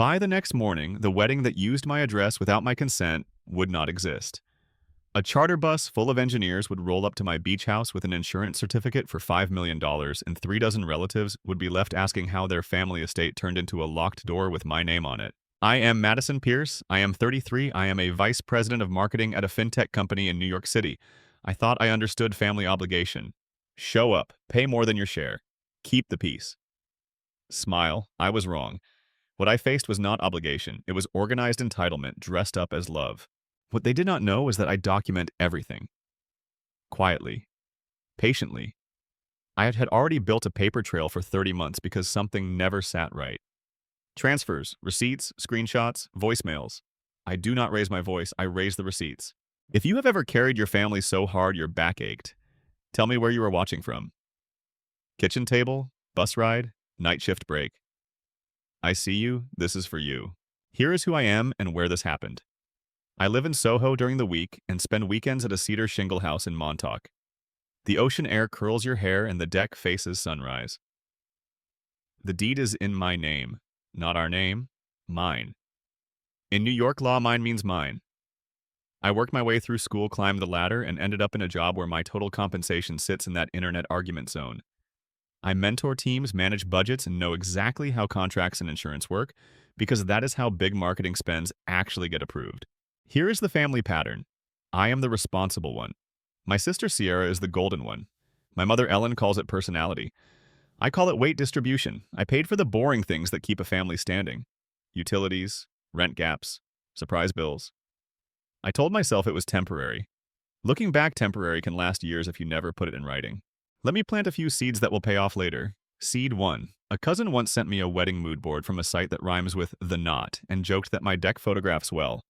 By the next morning, the wedding that used my address without my consent would not exist. A charter bus full of engineers would roll up to my beach house with an insurance certificate for $5 million, and 3 dozen relatives would be left asking how their family estate turned into a locked door with my name on it. I am Madison Pierce. I am 33. I am a vice president of marketing at a fintech company in New York City. I thought I understood family obligation. Show up, pay more than your share, keep the peace. Smile, I was wrong. What I faced was not obligation, it was organized entitlement dressed up as love. What they did not know was that I document everything. Quietly. Patiently. I had already built a paper trail for 30 months because something never sat right. Transfers, receipts, screenshots, voicemails. I do not raise my voice, I raise the receipts. If you have ever carried your family so hard your back ached, tell me where you were watching from. Kitchen table, bus ride, night shift break. I see you, this is for you. Here is who I am and where this happened. I live in Soho during the week and spend weekends at a cedar shingle house in Montauk. The ocean air curls your hair and the deck faces sunrise. The deed is in my name, not our name, mine. In New York law, mine means mine. I worked my way through school, climbed the ladder, and ended up in a job where my total compensation sits in that internet argument zone. I mentor teams, manage budgets, and know exactly how contracts and insurance work because that is how big marketing spends actually get approved. Here is the family pattern. I am the responsible one. My sister Sierra is the golden one. My mother Ellen calls it personality. I call it weight distribution. I paid for the boring things that keep a family standing. Utilities, rent gaps, surprise bills. I told myself it was temporary. Looking back, temporary can last years if you never put it in writing. Let me plant a few seeds that will pay off later. Seed 1. A cousin once sent me a wedding mood board from a site that rhymes with the knot and joked that my deck photographs well.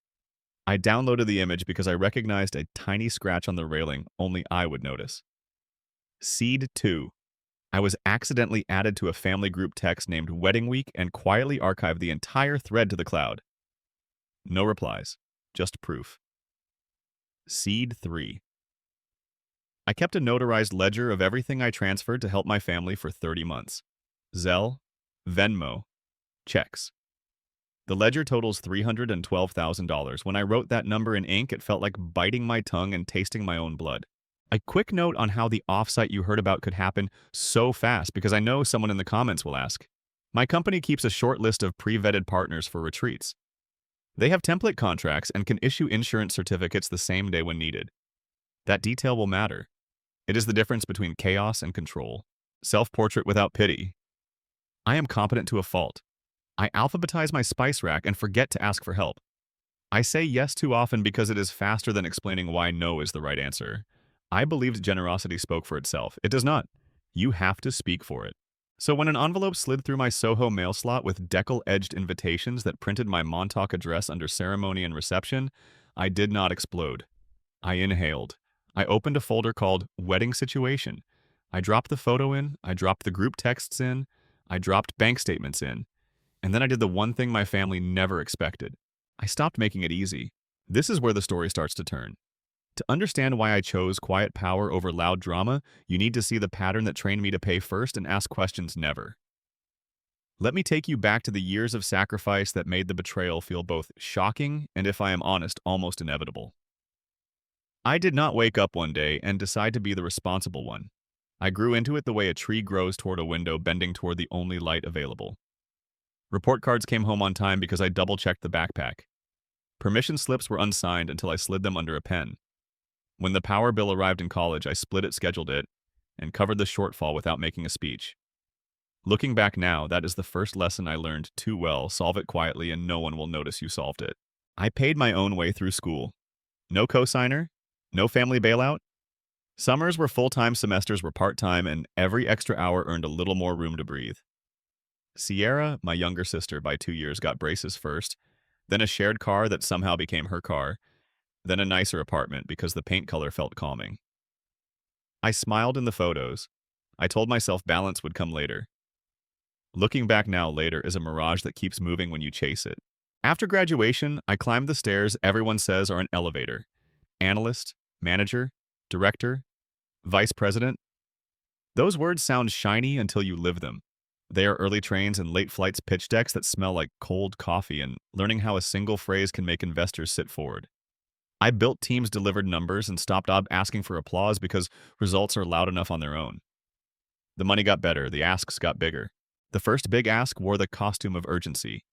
I downloaded the image because I recognized a tiny scratch on the railing only I would notice. Seed 2. I was accidentally added to a family group text named Wedding Week and quietly archived the entire thread to the cloud. No replies, just proof. Seed 3. I kept a notarized ledger of everything I transferred to help my family for 30 months. Zelle, Venmo, checks. The ledger totals $312,000. When I wrote that number in ink, it felt like biting my tongue and tasting my own blood. A quick note on how the offsite you heard about could happen so fast because I know someone in the comments will ask. My company keeps a short list of pre-vetted partners for retreats. They have template contracts and can issue insurance certificates the same day when needed. That detail will matter. It is the difference between chaos and control. Self-portrait without pity. I am competent to a fault. I alphabetize my spice rack and forget to ask for help. I say yes too often because it is faster than explaining why no is the right answer. I believed generosity spoke for itself. It does not. You have to speak for it. So when an envelope slid through my Soho mail slot with decal-edged invitations that printed my Montauk address under ceremony and reception, I did not explode. I inhaled. I opened a folder called Wedding Situation. I dropped the photo in, I dropped the group texts in, I dropped bank statements in, and then I did the one thing my family never expected. I stopped making it easy. This is where the story starts to turn. To understand why I chose quiet power over loud drama, you need to see the pattern that trained me to pay first and ask questions never. Let me take you back to the years of sacrifice that made the betrayal feel both shocking and, if I am honest, almost inevitable. I did not wake up one day and decide to be the responsible one. I grew into it the way a tree grows toward a window bending toward the only light available. Report cards came home on time because I double-checked the backpack. Permission slips were unsigned until I slid them under a pen. When the power bill arrived in college, I split it, scheduled it, and covered the shortfall without making a speech. Looking back now, that is the first lesson I learned too well: solve it quietly and no one will notice you solved it. I paid my own way through school. No cosigner, no family bailout. Summers were full-time, semesters were part-time, and every extra hour earned a little more room to breathe. Sierra, my younger sister by 2 years, got braces first, then a shared car that somehow became her car, then a nicer apartment because the paint color felt calming. I smiled in the photos. I told myself balance would come later. Looking back now, later is a mirage that keeps moving when you chase it. After graduation, I climbed the stairs everyone says are an elevator. Analyst, manager, director, vice president. Those words sound shiny until you live them. They are early trains and late flights pitch decks that smell like cold coffee and learning how a single phrase can make investors sit forward. I built teams, delivered numbers, and stopped asking for applause because results are loud enough on their own. The money got better, the asks got bigger. The first big ask wore the costume of urgency.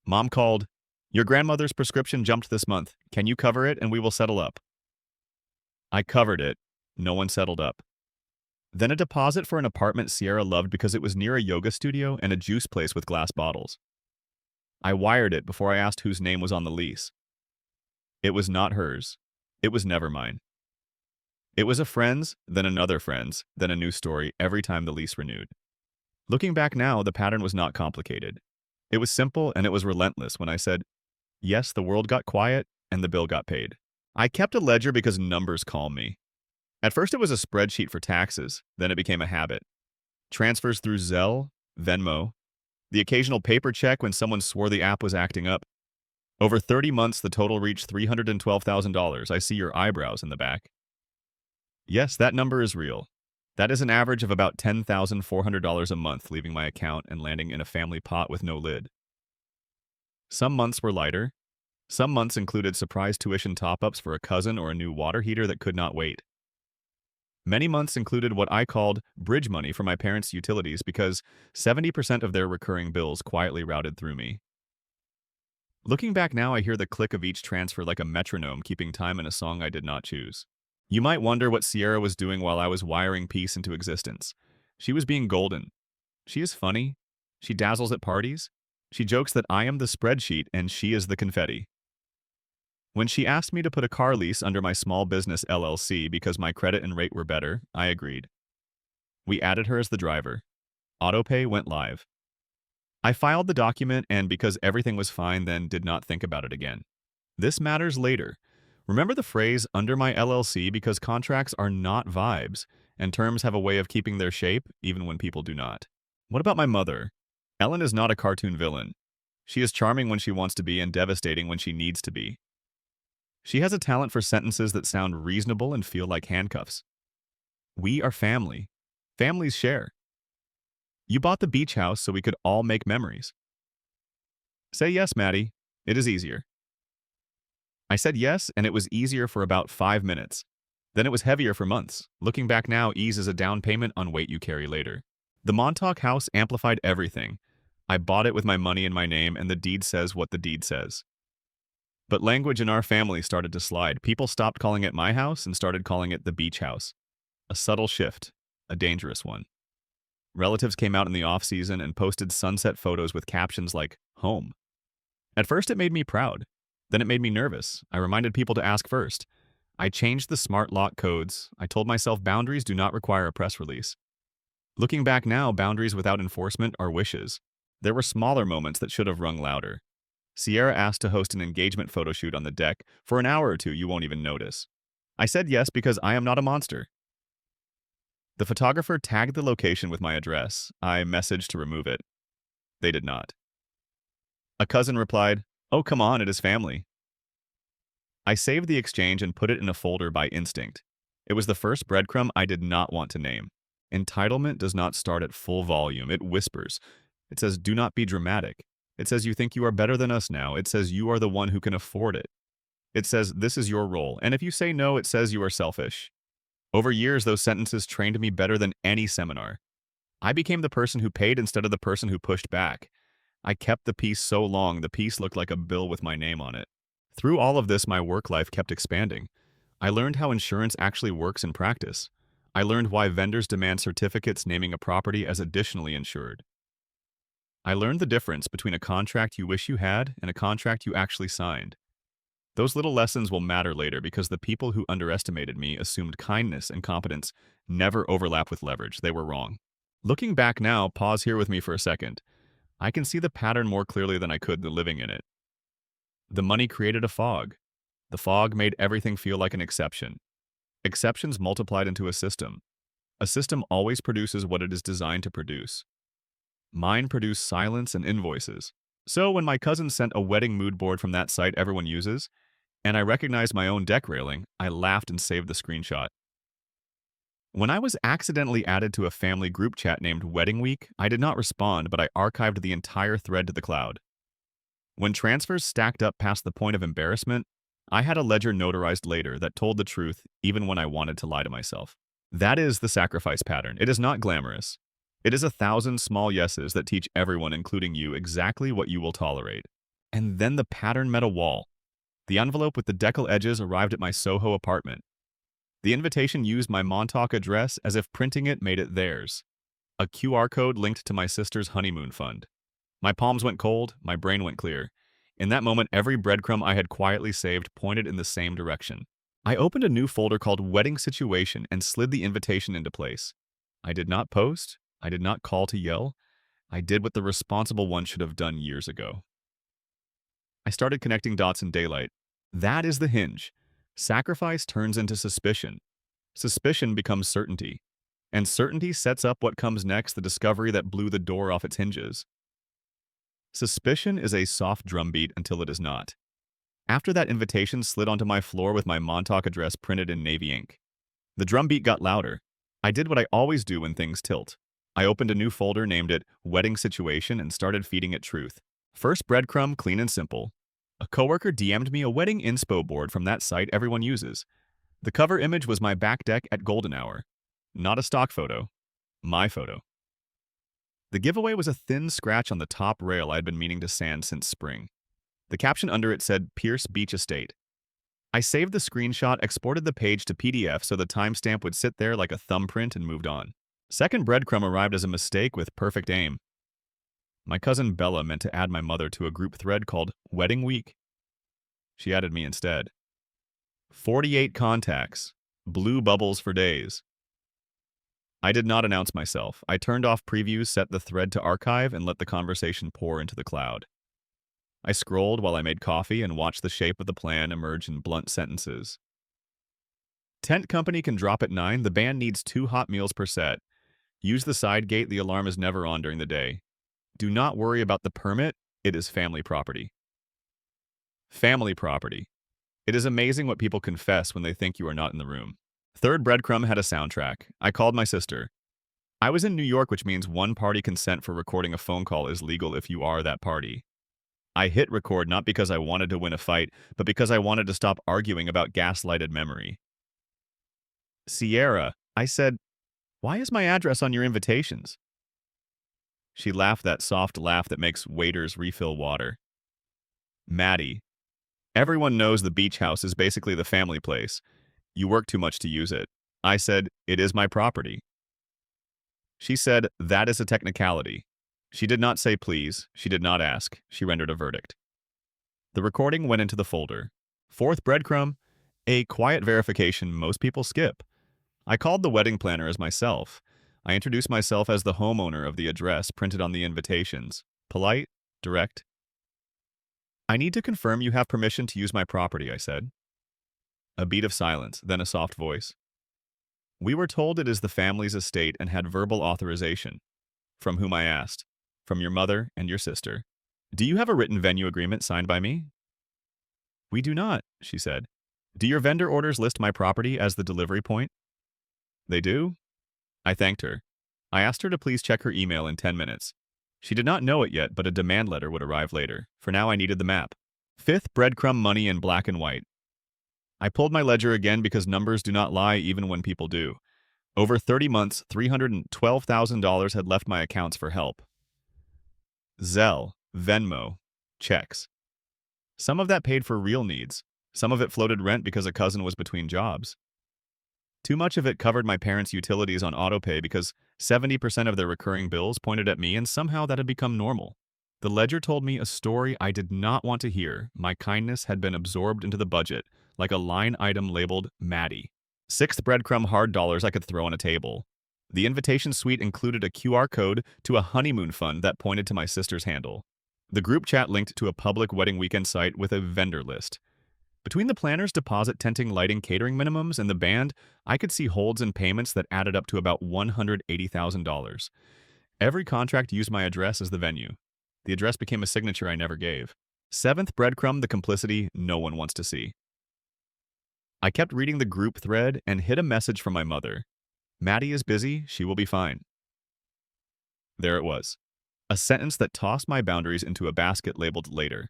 Mom called, "Your grandmother's prescription jumped this month. Can you cover it and we will settle up?" I covered it. No one settled up. Then a deposit for an apartment Sierra loved because it was near a yoga studio and a juice place with glass bottles. I wired it before I asked whose name was on the lease. It was not hers. It was never mine. It was a friend's, then another friend's, then a new story every time the lease renewed. Looking back now, the pattern was not complicated. It was simple and it was relentless when I said, yes, the world got quiet and the bill got paid. I kept a ledger because numbers calm me. At first it was a spreadsheet for taxes, then it became a habit. Transfers through Zelle, Venmo, the occasional paper check when someone swore the app was acting up. Over 30 months, the total reached $312,000. I see your eyebrows in the back. Yes, that number is real. That is an average of about $10,400 a month leaving my account and landing in a family pot with no lid. Some months were lighter. Some months included surprise tuition top-ups for a cousin or a new water heater that could not wait. Many months included what I called bridge money for my parents' utilities because 70% of their recurring bills quietly routed through me. Looking back now, I hear the click of each transfer like a metronome keeping time in a song I did not choose. You might wonder what Sierra was doing while I was wiring peace into existence. She was being golden. She is funny. She dazzles at parties. She jokes that I am the spreadsheet and she is the confetti. When she asked me to put a car lease under my small business LLC because my credit and rate were better, I agreed. We added her as the driver. Autopay went live. I filed the document and because everything was fine then did not think about it again. This matters later. Remember the phrase under my LLC because contracts are not vibes and terms have a way of keeping their shape even when people do not. What about my mother? Ellen is not a cartoon villain. She is charming when she wants to be and devastating when she needs to be. She has a talent for sentences that sound reasonable and feel like handcuffs. We are family. Families share. You bought the beach house so we could all make memories. Say yes, Maddie. It is easier. I said yes, and it was easier for about 5 minutes. Then it was heavier for months. Looking back now, ease is a down payment on weight you carry later. The Montauk house amplified everything. I bought it with my money in my name, and the deed says what the deed says. But language in our family started to slide. People stopped calling it my house and started calling it the beach house. A subtle shift, a dangerous one. Relatives came out in the off-season and posted sunset photos with captions like, home. At first it made me proud. Then it made me nervous. I reminded people to ask first. I changed the smart lock codes. I told myself boundaries do not require a press release. Looking back now, boundaries without enforcement are wishes. There were smaller moments that should have rung louder. Sierra asked to host an engagement photo shoot on the deck. For an hour or two, you won't even notice. I said yes because I am not a monster. The photographer tagged the location with my address. I messaged to remove it. They did not. A cousin replied, "Oh, come on, it is family." I saved the exchange and put it in a folder by instinct. It was the first breadcrumb I did not want to name. Entitlement does not start at full volume. It whispers. It says, do not be dramatic. It says you think you are better than us now. It says you are the one who can afford it. It says this is your role. And if you say no, it says you are selfish. Over years, those sentences trained me better than any seminar. I became the person who paid instead of the person who pushed back. I kept the peace so long, the peace looked like a bill with my name on it. Through all of this, my work life kept expanding. I learned how insurance actually works in practice. I learned why vendors demand certificates naming a property as additionally insured. I learned the difference between a contract you wish you had and a contract you actually signed. Those little lessons will matter later because the people who underestimated me assumed kindness and competence never overlap with leverage. They were wrong. Looking back now, pause here with me for a second. I can see the pattern more clearly than I could living in it. The money created a fog. The fog made everything feel like an exception. Exceptions multiplied into a system. A system always produces what it is designed to produce. Mine produced silence and invoices. So when my cousin sent a wedding mood board from that site everyone uses, and I recognized my own deck railing, I laughed and saved the screenshot. When I was accidentally added to a family group chat named Wedding Week, I did not respond, but I archived the entire thread to the cloud. When transfers stacked up past the point of embarrassment, I had a ledger notarized later that told the truth even when I wanted to lie to myself. That is the sacrifice pattern. It is not glamorous. It is 1,000 small yeses that teach everyone, including you, exactly what you will tolerate. And then the pattern met a wall. The envelope with the decal edges arrived at my Soho apartment. The invitation used my Montauk address as if printing it made it theirs. A QR code linked to my sister's honeymoon fund. My palms went cold, my brain went clear. In that moment, every breadcrumb I had quietly saved pointed in the same direction. I opened a new folder called Wedding Situation and slid the invitation into place. I did not post. I did not call to yell. I did what the responsible one should have done years ago. I started connecting dots in daylight. That is the hinge. Sacrifice turns into suspicion. Suspicion becomes certainty. And certainty sets up what comes next, the discovery that blew the door off its hinges. Suspicion is a soft drumbeat until it is not. After that invitation slid onto my floor with my Montauk address printed in navy ink. The drumbeat got louder. I did what I always do when things tilt. I opened a new folder, named it Wedding Situation, and started feeding it truth. First breadcrumb, clean and simple. A coworker DM'd me a wedding inspo board from that site everyone uses. The cover image was my back deck at golden hour. Not a stock photo. My photo. The giveaway was a thin scratch on the top rail I had been meaning to sand since spring. The caption under it said Pierce Beach Estate. I saved the screenshot, exported the page to PDF so the timestamp would sit there like a thumbprint, and moved on. Second breadcrumb arrived as a mistake with perfect aim. My cousin Bella meant to add my mother to a group thread called Wedding Week. She added me instead. 48 contacts. Blue bubbles for days. I did not announce myself. I turned off previews, set the thread to archive, and let the conversation pour into the cloud. I scrolled while I made coffee and watched the shape of the plan emerge in blunt sentences. Tent company can drop at 9. The band needs 2 hot meals per set. Use the side gate. The alarm is never on during the day. Do not worry about the permit. It is family property. Family property. It is amazing what people confess when they think you are not in the room. Third breadcrumb had a soundtrack. I called my sister. I was in New York, which means one-party consent for recording a phone call is legal if you are that party. I hit record not because I wanted to win a fight, but because I wanted to stop arguing about gaslighted memory. Sierra, I said, why is my address on your invitations? She laughed that soft laugh that makes waiters refill water. Maddie, everyone knows the beach house is basically the family place. You work too much to use it. I said, it is my property. She said, that is a technicality. She did not say please. She did not ask. She rendered a verdict. The recording went into the folder. Fourth breadcrumb, a quiet verification most people skip. I called the wedding planner as myself. I introduced myself as the homeowner of the address printed on the invitations. Polite, direct. I need to confirm you have permission to use my property, I said. A beat of silence, then a soft voice. We were told it is the family's estate and had verbal authorization. From whom I asked. From your mother and your sister. Do you have a written venue agreement signed by me? We do not, she said. Do your vendor orders list my property as the delivery point? They do? I thanked her. I asked her to please check her email in 10 minutes. She did not know it yet, but a demand letter would arrive later. For now, I needed the map. Fifth breadcrumb, money in black and white. I pulled my ledger again because numbers do not lie even when people do. Over 30 months, $312,000 had left my accounts for help. Zelle, Venmo, checks. Some of that paid for real needs. Some of it floated rent because a cousin was between jobs. Too much of it covered my parents' utilities on autopay because 70% of their recurring bills pointed at me, and somehow that had become normal. The ledger told me a story I did not want to hear. My kindness had been absorbed into the budget, like a line item labeled Maddie. Sixth breadcrumb, hard dollars I could throw on a table. The invitation suite included a QR code to a honeymoon fund that pointed to my sister's handle. The group chat linked to a public wedding weekend site with a vendor list. Between the planner's deposit, tenting, lighting, catering minimums, and the band, I could see holds and payments that added up to about $180,000. Every contract used my address as the venue. The address became a signature I never gave. Seventh breadcrumb, the complicity no one wants to see. I kept reading the group thread and hit a message from my mother. Maddie is busy, she will be fine. There it was. A sentence that tossed my boundaries into a basket labeled later.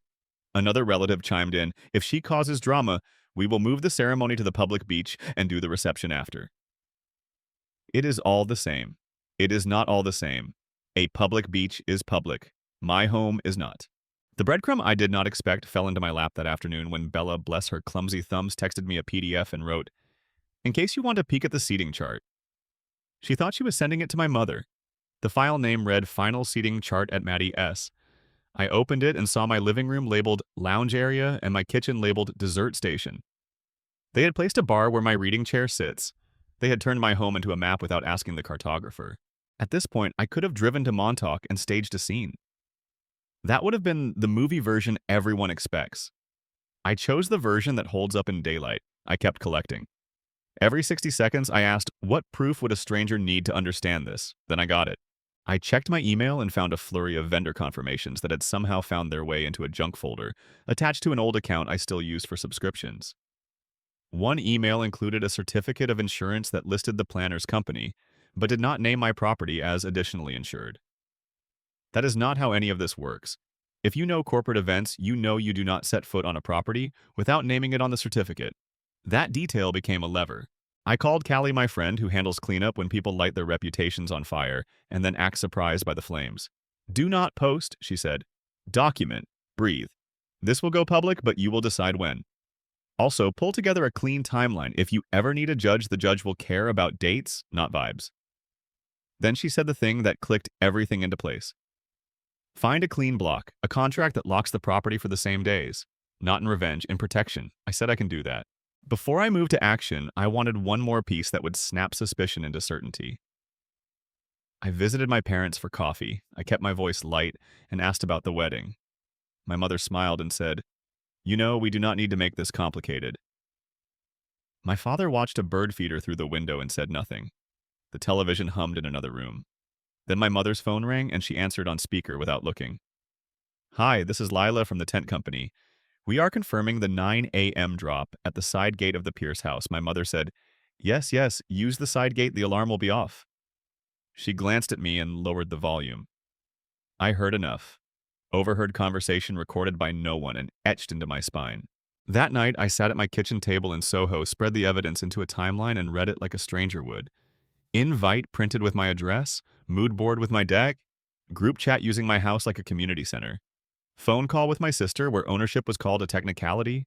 Another relative chimed in, if she causes drama, we will move the ceremony to the public beach and do the reception after. It is all the same. It is not all the same. A public beach is public. My home is not. The breadcrumb I did not expect fell into my lap that afternoon when Bella, bless her clumsy thumbs, texted me a PDF and wrote, in case you want to peek at the seating chart. She thought she was sending it to my mother. The file name read Final Seating Chart at Maddie S. I opened it and saw my living room labeled Lounge Area and my kitchen labeled Dessert Station. They had placed a bar where my reading chair sits. They had turned my home into a map without asking the cartographer. At this point, I could have driven to Montauk and staged a scene. That would have been the movie version everyone expects. I chose the version that holds up in daylight. I kept collecting. Every 60 seconds, I asked, what proof would a stranger need to understand this? Then I got it. I checked my email and found a flurry of vendor confirmations that had somehow found their way into a junk folder attached to an old account I still use for subscriptions. One email included a certificate of insurance that listed the planner's company, but did not name my property as additionally insured. That is not how any of this works. If you know corporate events, you know you do not set foot on a property without naming it on the certificate. That detail became a lever. I called Callie, my friend, who handles cleanup when people light their reputations on fire and then act surprised by the flames. Do not post, she said. Document. Breathe. This will go public, but you will decide when. Also, pull together a clean timeline. If you ever need a judge, the judge will care about dates, not vibes. Then she said the thing that clicked everything into place. Find a clean block, a contract that locks the property for the same days. Not in revenge, in protection. I said I can do that. Before I moved to action, I wanted one more piece that would snap suspicion into certainty. I visited my parents for coffee. I kept my voice light and asked about the wedding. My mother smiled and said, you know, we do not need to make this complicated. My father watched a bird feeder through the window and said nothing. The television hummed in another room. Then my mother's phone rang and she answered on speaker without looking. Hi, this is Lila from the tent company. We are confirming the 9 a.m. drop at the side gate of the Pierce house. My mother said, yes, use the side gate, the alarm will be off. She glanced at me and lowered the volume. I heard enough. Overheard conversation recorded by no one and etched into my spine. That night, I sat at my kitchen table in Soho, spread the evidence into a timeline and read it like a stranger would. Invite printed with my address, mood board with my deck, group chat using my house like a community center. Phone call with my sister where ownership was called a technicality.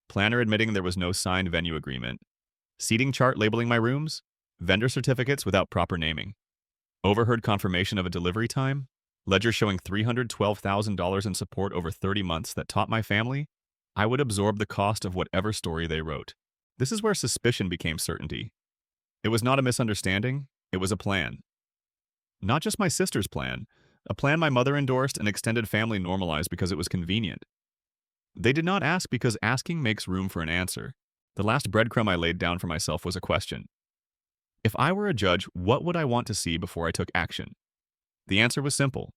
Planner admitting there was no signed venue agreement. Seating chart labeling my rooms. Vendor certificates without proper naming. Overheard confirmation of a delivery time. Ledger showing $312,000 in support over 30 months that taught my family I would absorb the cost of whatever story they wrote. This is where suspicion became certainty. It was not a misunderstanding. It was a plan. Not just my sister's plan. A plan my mother endorsed and extended family normalized because it was convenient. They did not ask because asking makes room for an answer. The last breadcrumb I laid down for myself was a question. If I were a judge, what would I want to see before I took action? The answer was simple.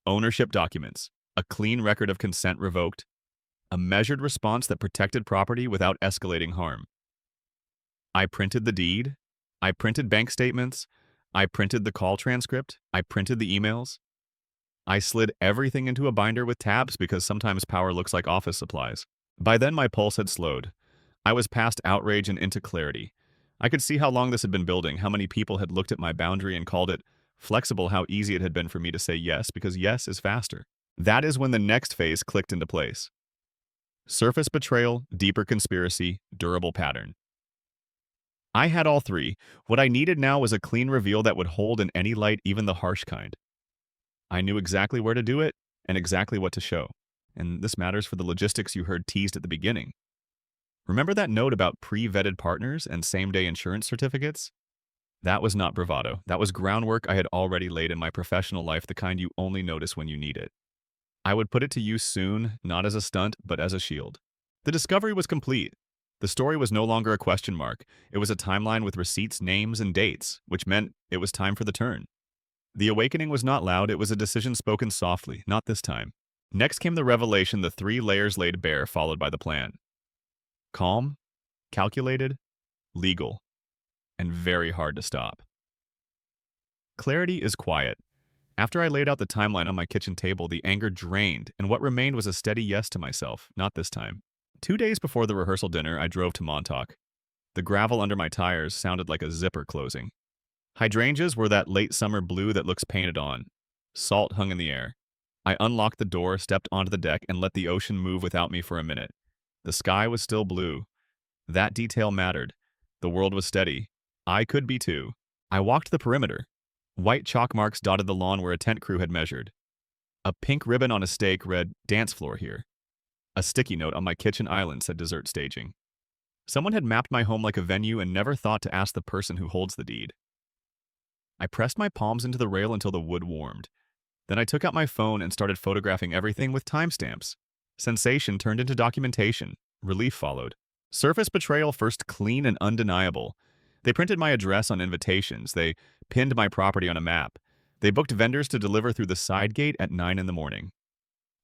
Ownership documents, a clean record of consent revoked, a measured response that protected property without escalating harm. I printed the deed. I printed bank statements. I printed the call transcript. I printed the emails. I slid everything into a binder with tabs because sometimes power looks like office supplies. By then, my pulse had slowed. I was past outrage and into clarity. I could see how long this had been building, how many people had looked at my boundary and called it flexible, how easy it had been for me to say yes because yes is faster. That is when the next phase clicked into place. Surface betrayal, deeper conspiracy, durable pattern. I had all three. What I needed now was a clean reveal that would hold in any light, even the harsh kind. I knew exactly where to do it and exactly what to show. And this matters for the logistics you heard teased at the beginning. Remember that note about pre-vetted partners and same-day insurance certificates? That was not bravado. That was groundwork I had already laid in my professional life, the kind you only notice when you need it. I would put it to use soon, not as a stunt, but as a shield. The discovery was complete. The story was no longer a question mark. It was a timeline with receipts, names, and dates, which meant it was time for the turn. The awakening was not loud. It was a decision spoken softly, not this time. Next came the revelation, the 3 layers laid bare, followed by the plan. Calm, calculated, legal. and very hard to stop. Clarity is quiet. After I laid out the timeline on my kitchen table, the anger drained, and what remained was a steady yes to myself, not this time. 2 days before the rehearsal dinner, I drove to Montauk. The gravel under my tires sounded like a zipper closing. Hydrangeas were that late summer blue that looks painted on. Salt hung in the air. I unlocked the door, stepped onto the deck, and let the ocean move without me for a minute. The sky was still blue. That detail mattered. The world was steady. I could be too. I walked the perimeter. White chalk marks dotted the lawn where a tent crew had measured. A pink ribbon on a stake read, "Dance floor here." A sticky note on my kitchen island said dessert staging. Someone had mapped my home like a venue and never thought to ask the person who holds the deed. I pressed my palms into the rail until the wood warmed. Then I took out my phone and started photographing everything with timestamps. Sensation turned into documentation. Relief followed. Surface betrayal first clean and undeniable. They printed my address on invitations. They pinned my property on a map. They booked vendors to deliver through the side gate at 9 in the morning.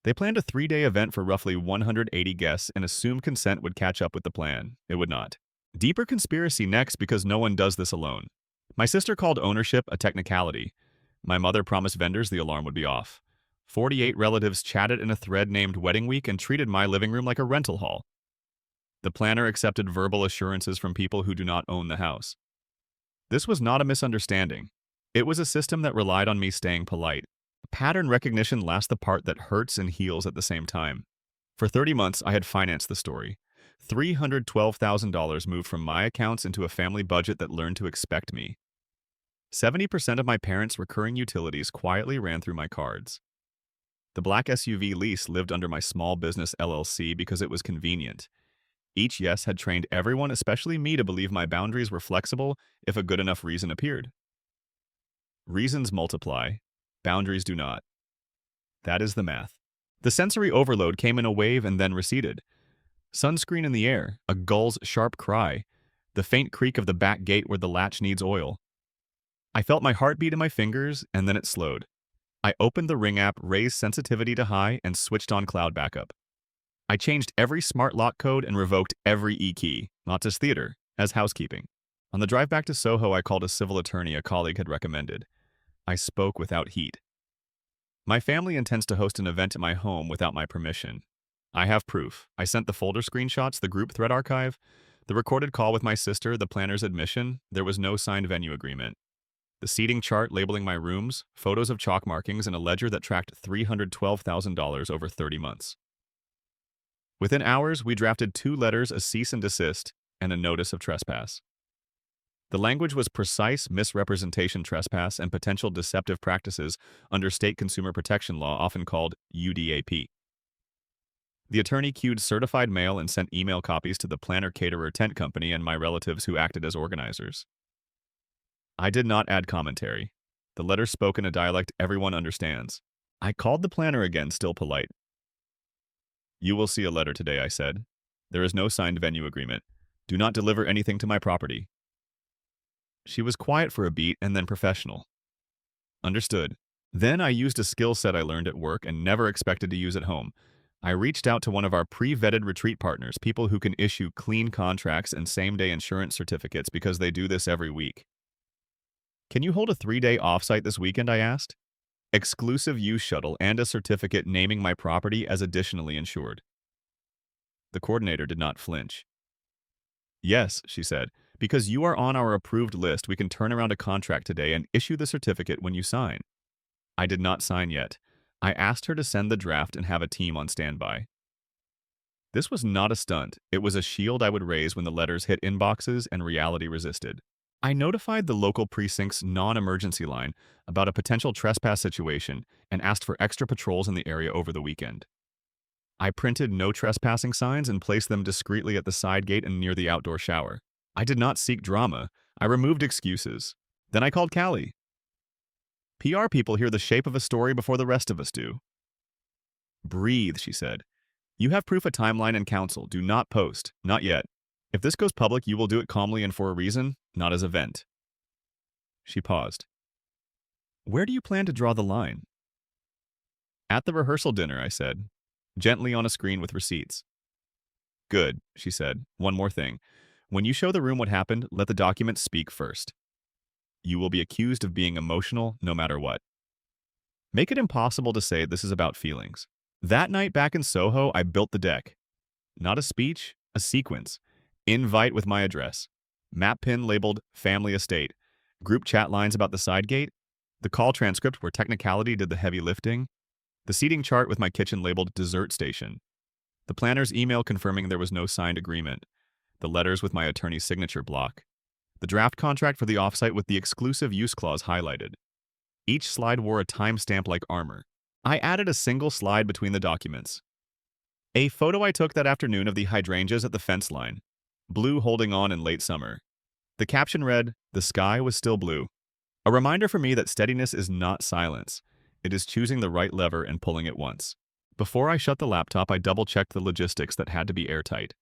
They planned a 3-day event for roughly 180 guests and assumed consent would catch up with the plan. It would not. Deeper conspiracy next because no one does this alone. My sister called ownership a technicality. My mother promised vendors the alarm would be off. 48 relatives chatted in a thread named Wedding Week and treated my living room like a rental hall. The planner accepted verbal assurances from people who do not own the house. This was not a misunderstanding. It was a system that relied on me staying polite. Pattern recognition lasts the part that hurts and heals at the same time. For 30 months, I had financed the story. $312,000 moved from my accounts into a family budget that learned to expect me. 70% of my parents' recurring utilities quietly ran through my cards. The black SUV lease lived under my small business LLC because it was convenient. Each yes had trained everyone, especially me, to believe my boundaries were flexible if a good enough reason appeared. Reasons multiply. Boundaries do not. That is the math. The sensory overload came in a wave and then receded. Sunscreen in the air, a gull's sharp cry, the faint creak of the back gate where the latch needs oil. I felt my heartbeat in my fingers, and then it slowed. I opened the Ring app, raised sensitivity to high, and switched on cloud backup. I changed every smart lock code and revoked every e-key, not as theater, as housekeeping. On the drive back to Soho, I called a civil attorney a colleague had recommended. I spoke without heat. My family intends to host an event at my home without my permission. I have proof. I sent the folder screenshots, the group thread archive, the recorded call with my sister, the planner's admission. There was no signed venue agreement. The seating chart labeling my rooms, photos of chalk markings, and a ledger that tracked $312,000 over 30 months. Within hours, we drafted 2 letters, a cease and desist, and a notice of trespass. The language was precise misrepresentation trespass and potential deceptive practices under state consumer protection law, often called UDAP. The attorney queued certified mail and sent email copies to the planner caterer tent company and my relatives who acted as organizers. I did not add commentary. The letter spoke in a dialect everyone understands. I called the planner again, still polite. "You will see a letter today," I said. "There is no signed venue agreement. Do not deliver anything to my property." She was quiet for a beat and then professional. Understood. Then I used a skill set I learned at work and never expected to use at home. I reached out to one of our pre-vetted retreat partners, people who can issue clean contracts and same-day insurance certificates because they do this every week. "Can you hold a 3-day offsite this weekend?" I asked. "Exclusive use shuttle and a certificate naming my property as additionally insured." The coordinator did not flinch. "Yes," she said, "because you are on our approved list, we can turn around a contract today and issue the certificate when you sign." I did not sign yet. I asked her to send the draft and have a team on standby. This was not a stunt. It was a shield I would raise when the letters hit inboxes and reality resisted. I notified the local precinct's non-emergency line about a potential trespass situation and asked for extra patrols in the area over the weekend. I printed no trespassing signs and placed them discreetly at the side gate and near the outdoor shower. I did not seek drama. I removed excuses. Then I called Callie. "PR people hear the shape of a story before the rest of us do." "Breathe," she said. "You have proof of timeline and counsel. Do not post. Not yet. If this goes public, you will do it calmly and for a reason, not as a vent." She paused. "Where do you plan to draw the line?" "At the rehearsal dinner," I said, gently on a screen with receipts. "Good," she said. "One more thing. When you show the room what happened, let the documents speak first. You will be accused of being emotional no matter what. Make it impossible to say this is about feelings. That night back in Soho, I built the deck. Not a speech, a sequence. Invite with my address. Map pin labeled family estate. Group chat lines about the side gate. The call transcript where technicality did the heavy lifting. The seating chart with my kitchen labeled dessert station. The planner's email confirming there was no signed agreement. The letters with my attorney's signature block. The draft contract for the offsite with the exclusive use clause highlighted. Each slide wore a timestamp like armor. I added a single slide between the documents. A photo I took that afternoon of the hydrangeas at the fence line. Blue holding on in late summer. The caption read, "The sky was still blue." A reminder for me that steadiness is not silence. It is choosing the right lever and pulling it once. Before I shut the laptop, I double-checked the logistics that had to be airtight.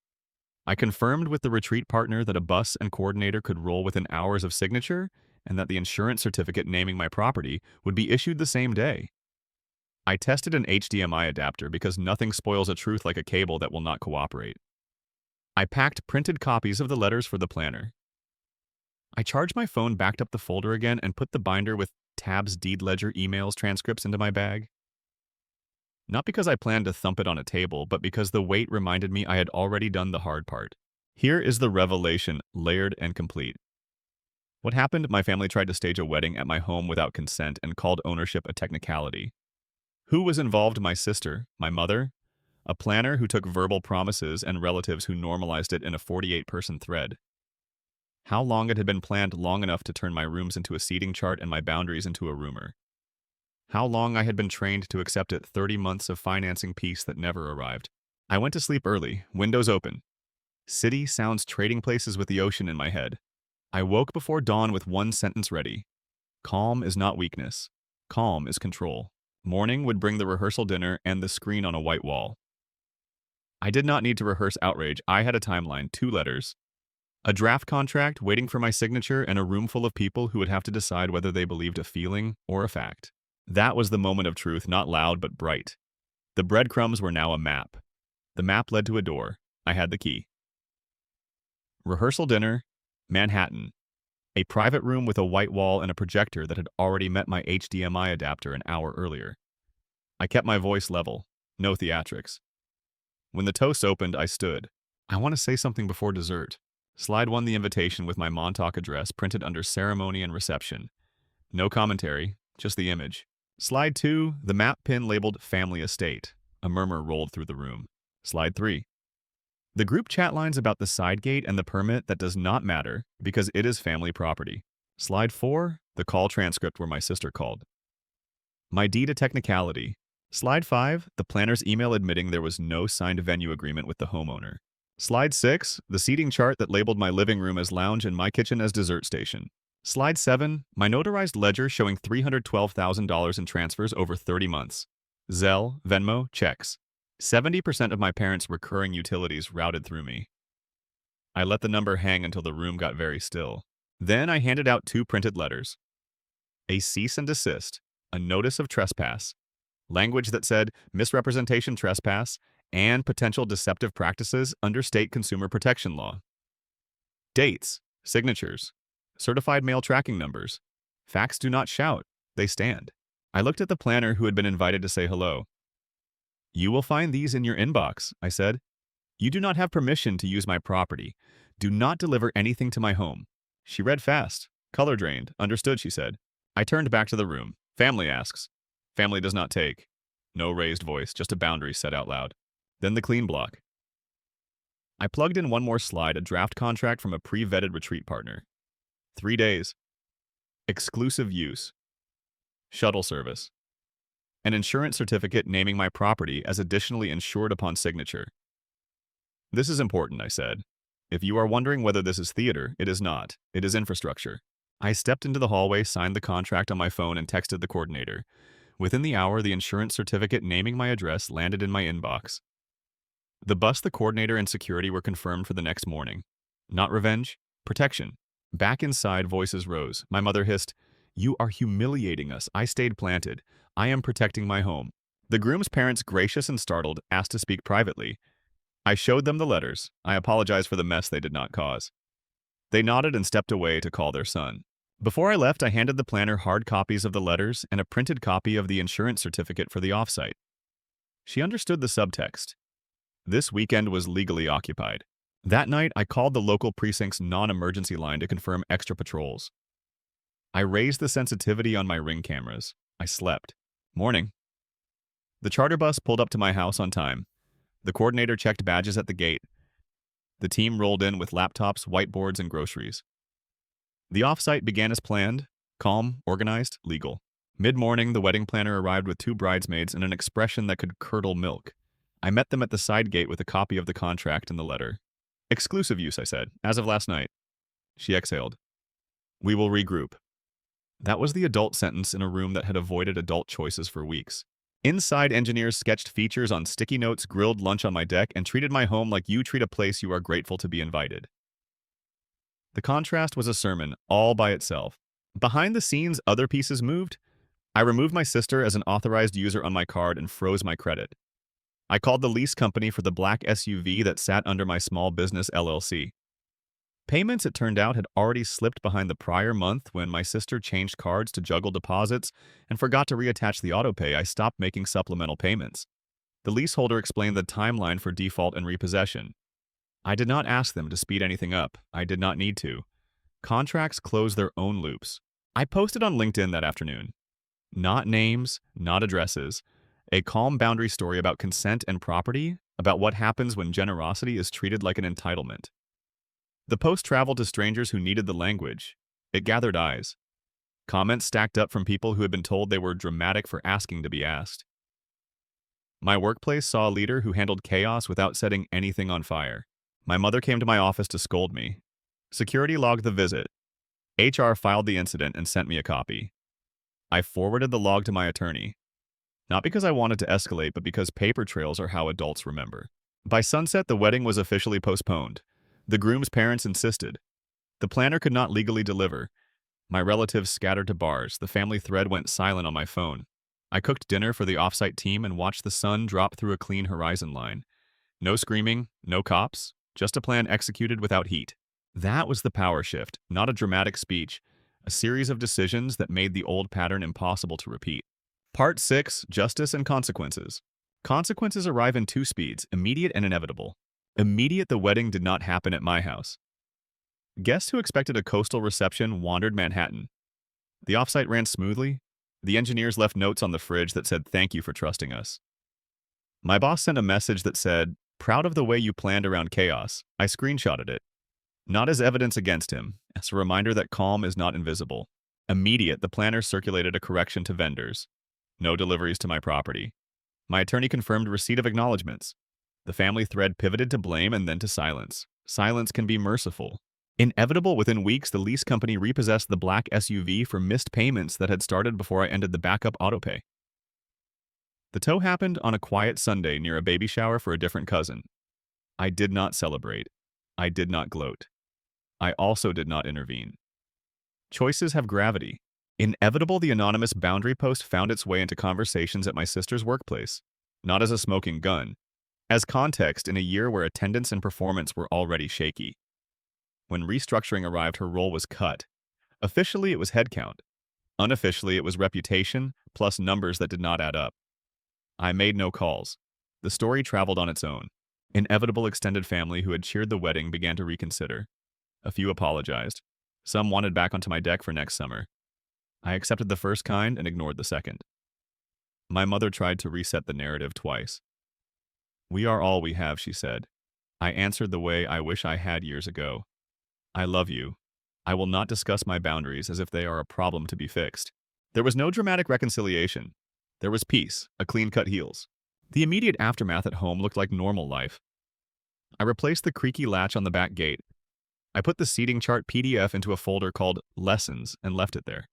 I confirmed with the retreat partner that a bus and coordinator could roll within hours of signature and that the insurance certificate naming my property would be issued the same day. I tested an HDMI adapter because nothing spoils a truth like a cable that will not cooperate. I packed printed copies of the letters for the planner. I charged my phone, backed up the folder again, and put the binder with tabs, deed ledger, emails, transcripts into my bag. Not because I planned to thump it on a table, but because the weight reminded me I had already done the hard part. Here is the revelation, layered and complete. What happened? My family tried to stage a wedding at my home without consent and called ownership a technicality. Who was involved? My sister, my mother, a planner who took verbal promises, and relatives who normalized it in a 48-person thread. How long it had been planned? Long enough to turn my rooms into a seating chart and my boundaries into a rumor. How long I had been trained to accept it? 30 months of financing peace that never arrived. I went to sleep early, windows open. City sounds, trading places with the ocean in my head. I woke before dawn with one sentence ready. Calm is not weakness. Calm is control. Morning would bring the rehearsal dinner and the screen on a white wall. I did not need to rehearse outrage. I had a timeline, 2 letters. A draft contract waiting for my signature and a room full of people who would have to decide whether they believed a feeling or a fact. That was the moment of truth, not loud but bright. The breadcrumbs were now a map. The map led to a door. I had the key. Rehearsal dinner, Manhattan. A private room with a white wall and a projector that had already met my HDMI adapter an hour earlier. I kept my voice level. No theatrics. When the toast opened, I stood. I want to say something before dessert. Slide 1, the invitation with my Montauk address printed under ceremony and reception. No commentary, just the image. Slide 2, the map pin labeled family estate. A murmur rolled through the room. Slide 3. The group chat lines about the side gate and the permit that does not matter because it is family property. Slide 4, the call transcript where my sister called. My deed a technicality. Slide 5, the planner's email admitting there was no signed venue agreement with the homeowner. Slide 6, the seating chart that labeled my living room as lounge and my kitchen as dessert station. Slide 7, my notarized ledger showing $312,000 in transfers over 30 months. Zelle, Venmo, checks. 70% of my parents' recurring utilities routed through me. I let the number hang until the room got very still. Then I handed out 2 printed letters. A cease and desist, a notice of trespass, language that said misrepresentation trespass, and potential deceptive practices under state consumer protection law. Dates, signatures, certified mail tracking numbers. Facts do not shout, they stand. I looked at the planner who had been invited to say hello. You will find these in your inbox, I said. You do not have permission to use my property. Do not deliver anything to my home. She read fast, color drained. Understood, she said. I turned back to the room. Family asks. Family does not take. No raised voice, just a boundary said out loud. Then the clean block. I plugged in one more slide, a draft contract from a pre-vetted retreat partner. 3 days. Exclusive use. Shuttle service. An insurance certificate naming my property as additionally insured upon signature. This is important, I said. If you are wondering whether this is theater, it is not. It is infrastructure. I stepped into the hallway, signed the contract on my phone, and texted the coordinator. Within the hour, the insurance certificate naming my address landed in my inbox. The bus, the coordinator, and security were confirmed for the next morning. Not revenge, protection. Back inside, voices rose. My mother hissed, "You are humiliating us." I stayed planted. I am protecting my home. The groom's parents, gracious and startled, asked to speak privately. I showed them the letters. I apologized for the mess they did not cause. They nodded and stepped away to call their son. Before I left, I handed the planner hard copies of the letters and a printed copy of the insurance certificate for the offsite. She understood the subtext. This weekend was legally occupied. That night, I called the local precinct's non-emergency line to confirm extra patrols. I raised the sensitivity on my Ring cameras. I slept. Morning. The charter bus pulled up to my house on time. The coordinator checked badges at the gate. The team rolled in with laptops, whiteboards, and groceries. The offsite began as planned, calm, organized, legal. Mid-morning, the wedding planner arrived with 2 bridesmaids and an expression that could curdle milk. I met them at the side gate with a copy of the contract and the letter. Exclusive use, I said, as of last night. She exhaled. We will regroup. That was the adult sentence in a room that had avoided adult choices for weeks. Inside, engineers sketched features on sticky notes, grilled lunch on my deck, and treated my home like you treat a place you are grateful to be invited. The contrast was a sermon, all by itself. Behind the scenes, other pieces moved. I removed my sister as an authorized user on my card and froze my credit. I called the lease company for the black SUV that sat under my small business LLC. Payments, it turned out, had already slipped behind the prior month when my sister changed cards to juggle deposits and forgot to reattach the autopay. I stopped making supplemental payments. The leaseholder explained the timeline for default and repossession. I did not ask them to speed anything up. I did not need to. Contracts close their own loops. I posted on LinkedIn that afternoon. Not names, not addresses. A calm boundary story about consent and property, about what happens when generosity is treated like an entitlement. The post traveled to strangers who needed the language. It gathered eyes. Comments stacked up from people who had been told they were dramatic for asking to be asked. My workplace saw a leader who handled chaos without setting anything on fire. My mother came to my office to scold me. Security logged the visit. HR filed the incident and sent me a copy. I forwarded the log to my attorney. Not because I wanted to escalate, but because paper trails are how adults remember. By sunset, the wedding was officially postponed. The groom's parents insisted. The planner could not legally deliver. My relatives scattered to bars. The family thread went silent on my phone. I cooked dinner for the offsite team and watched the sun drop through a clean horizon line. No screaming, no cops, just a plan executed without heat. That was the power shift, not a dramatic speech, a series of decisions that made the old pattern impossible to repeat. Part 6, Justice and Consequences. Consequences arrive in 2 speeds, immediate and inevitable. Immediate, the wedding did not happen at my house. Guests who expected a coastal reception wandered Manhattan. The offsite ran smoothly. The engineers left notes on the fridge that said, "Thank you for trusting us." My boss sent a message that said, "Proud of the way you planned around chaos." I screenshotted it. Not as evidence against him, as a reminder that calm is not invisible. Immediate, the planner circulated a correction to vendors. No deliveries to my property. My attorney confirmed receipt of acknowledgments. The family thread pivoted to blame and then to silence. Silence can be merciful. Inevitable, within weeks, the lease company repossessed the black SUV for missed payments that had started before I ended the backup autopay. The tow happened on a quiet Sunday near a baby shower for a different cousin. I did not celebrate. I did not gloat. I also did not intervene. Choices have gravity. Inevitable, the anonymous boundary post found its way into conversations at my sister's workplace, not as a smoking gun, as context in a year where attendance and performance were already shaky. When restructuring arrived, her role was cut. Officially, it was headcount. Unofficially, it was reputation, plus numbers that did not add up. I made no calls. The story traveled on its own. Inevitable extended family who had cheered the wedding began to reconsider. A few apologized. Some wanted back onto my deck for next summer. I accepted the first kind and ignored the second. My mother tried to reset the narrative twice. "We are all we have," she said. I answered the way I wish I had years ago. "I love you. I will not discuss my boundaries as if they are a problem to be fixed." There was no dramatic reconciliation. There was peace, a clean-cut heels. The immediate aftermath at home looked like normal life. I replaced the creaky latch on the back gate. I put the seating chart PDF into a folder called Lessons and left it there.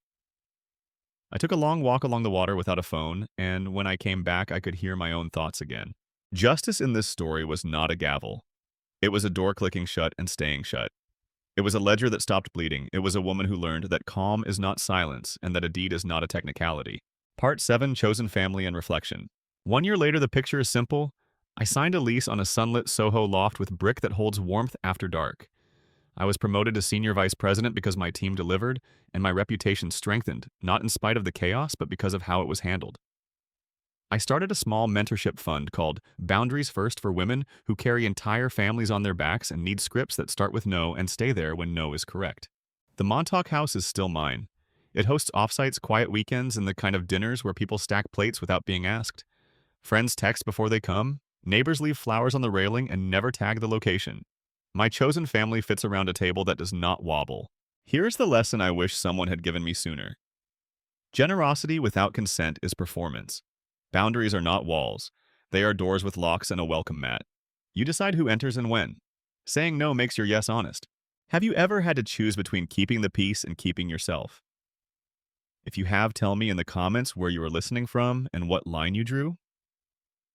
I took a long walk along the water without a phone, and when I came back, I could hear my own thoughts again. Justice in this story was not a gavel. It was a door clicking shut and staying shut. It was a ledger that stopped bleeding. It was a woman who learned that calm is not silence and that a deed is not a technicality. Part 7, Chosen Family and Reflection. 1 year later, the picture is simple. I signed a lease on a sunlit Soho loft with brick that holds warmth after dark. I was promoted to senior vice president because my team delivered, and my reputation strengthened, not in spite of the chaos, but because of how it was handled. I started a small mentorship fund called Boundaries First for women who carry entire families on their backs and need scripts that start with no and stay there when no is correct. The Montauk House is still mine. It hosts offsites, quiet weekends, and the kind of dinners where people stack plates without being asked. Friends text before they come, neighbors leave flowers on the railing and never tag the location. My chosen family fits around a table that does not wobble. Here's the lesson I wish someone had given me sooner. Generosity without consent is performance. Boundaries are not walls. They are doors with locks and a welcome mat. You decide who enters and when. Saying no makes your yes honest. Have you ever had to choose between keeping the peace and keeping yourself? If you have, tell me in the comments where you were listening from and what line you drew.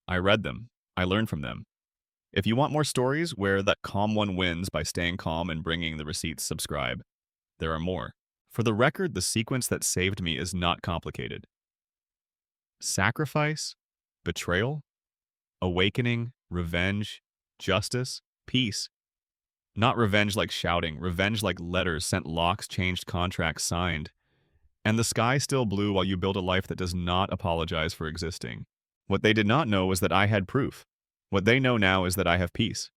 I read them. I learned from them. If you want more stories where that calm one wins by staying calm and bringing the receipts, subscribe. There are more. For the record, the sequence that saved me is not complicated. Sacrifice, betrayal, awakening, revenge, justice, peace. Not revenge like shouting, revenge like letters sent, locks changed, contracts signed. And the sky still blue while you build a life that does not apologize for existing. What they did not know was that I had proof. What they know now is that I have peace.